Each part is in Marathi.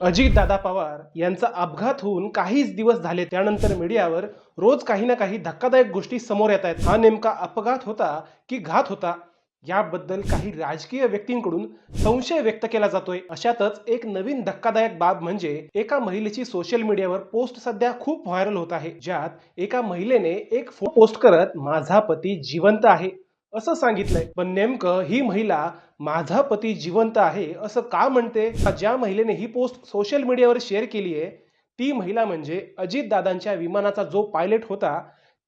अजितदादा पवार यांचा अपघात होऊन काहीच दिवस झाले, त्यानंतर मीडियावर रोज काही ना काही धक्कादायक गोष्टी समोर येत आहेत. हा नेमका अपघात होता की घात होता, याबद्दल काही राजकीय व्यक्तींकडून संशय व्यक्त केला जातोय. अशातच एक नवीन धक्कादायक बाब म्हणजे एका महिलेची सोशल मीडियावर पोस्ट सध्या खूप व्हायरल होत आहे, ज्यात एका महिलेने एक फोटो पोस्ट करत माझा पती जिवंत आहे असं सांगितलंय. पण नेमकं ही महिला माझा पती जिवंत आहे असं का म्हणते? ज्या महिलेने ही पोस्ट सोशल मीडियावर शेअर केली आहे, ती महिला म्हणजे अजितदादांच्या विमानाचा जो पायलट होता,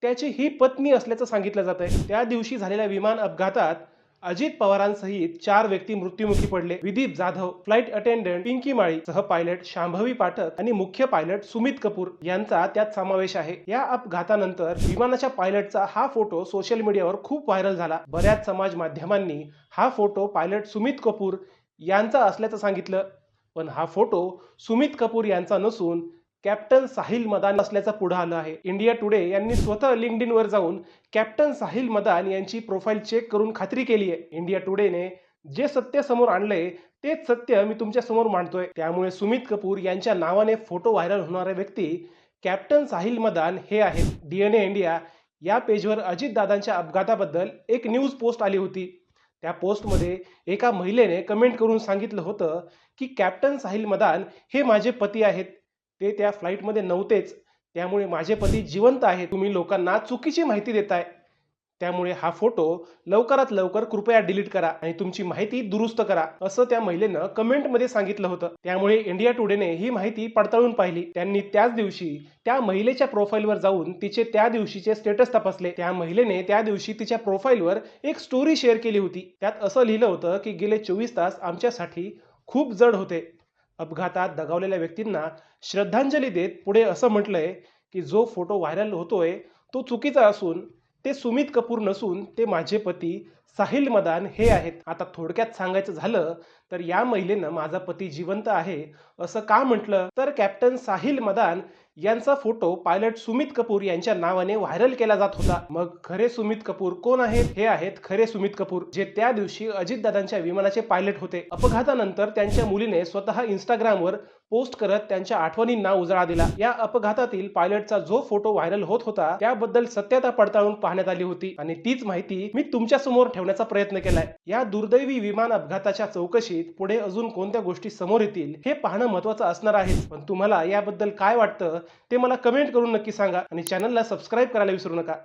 त्याची ही पत्नी असल्याचं सांगितलं जात आहे. त्या दिवशी झालेल्या विमान अपघातात अजित पवारांसहित 4 व्यक्ती मृत्युमुखी पडले. विदीप जाधव, फ्लाइट अटेंडंट पिंकी माळी, सहपायलट शांभवी पाठक आणि मुख्य पायलट सुमित कपूर यांचा त्यात समावेश आहे. या अपघातानंतर विमानाच्या पायलटचा हा फोटो सोशल मीडियावर खूप व्हायरल झाला. बऱ्याच समाज माध्यमांनी हा फोटो पायलट सुमित कपूर यांचा असल्याचं सांगितलं, पण हा फोटो सुमित कपूर यांचा नसून कॅप्टन साहिल मदान असल्याचं पुढे आलं आहे. इंडिया टुडे यांनी स्वतः लिंक्डइनवर जाऊन कॅप्टन साहिल मदान यांची प्रोफाईल चेक करून खात्री केली आहे. इंडिया टुडेने जे सत्य समोर आणलंय तेच सत्य मी तुमच्या समोर मांडतोय. त्यामुळे सुमित कपूर यांच्या नावाने फोटो व्हायरल होणारे व्यक्ती कॅप्टन साहिल मदान हे आहेत. डीएनए इंडिया या पेजवर अजितदादांच्या अपघाताबद्दल एक न्यूज पोस्ट आली होती. त्या पोस्टमध्ये एका महिलेने कमेंट करून सांगितलं होतं की कॅप्टन साहिल मदान हे माझे पती आहेत. ते त्या फ्लाईटमध्ये नव्हतेच, त्यामुळे माझे पती जिवंत आहेत. तुम्ही लोकांना चुकीची माहिती देताय, त्यामुळे हा फोटो लवकरात लवकर कृपया डिलीट करा आणि तुमची माहिती दुरुस्त करा असं त्या महिलेनं कमेंटमध्ये सांगितलं होतं. त्यामुळे इंडिया टुडेने ही माहिती पडताळून पाहिली. त्यांनी त्याच दिवशी त्या महिलेच्या प्रोफाईलवर जाऊन तिचे त्या दिवशीचे स्टेटस तपासले. त्या महिलेने त्या दिवशी तिच्या प्रोफाईलवर एक स्टोरी शेअर केली होती. त्यात असं लिहिलं होतं की गेले 24 तास आमच्यासाठी खूप जड होते. अपघातात दगावलेल्या व्यक्तींना श्रद्धांजली देत पुढे असं म्हटलंय की जो फोटो व्हायरल होतोय तो चुकीचा असून ते सुमित कपूर नसून ते माझे पती साहिल मदान हे आहेत. आता थोडक्यात सांगायचं झालं तर या महिलेनं माझा पती जिवंत आहे असं का म्हटलं, तर कॅप्टन साहिल मदान यांचा फोटो पायलट सुमित कपूर यांच्या नावाने व्हायरल केला जात होता. मग खरे सुमित कपूर कोण आहेत? हे आहेत खरे सुमित कपूर, जे त्या दिवशी अजितदादांच्या विमानाचे पायलट होते. अपघातानंतर त्यांच्या मुलीने स्वतः इंस्टाग्रामवर पोस्ट करत त्यांच्या आठवणींना उजाळा दिला. या अपघातातील पायलटचा जो फोटो व्हायरल होत होता त्याबद्दल सत्यता पडताळून पाहण्यात आली होती आणि तीच माहिती मी तुमच्या समोर ठेवण्याचा प्रयत्न केलाय. या दुर्दैवी विमान अपघाताच्या चौकशीत पुढे अजून कोणत्या गोष्टी समोर येतील हे पाहणं महत्त्वाचं असणार आहे. पण तुम्हाला याबद्दल काय वाटतं ते मला कमेंट करून नक्की सांगा आणि चॅनलला सबस्क्राईब करायला विसरू नका.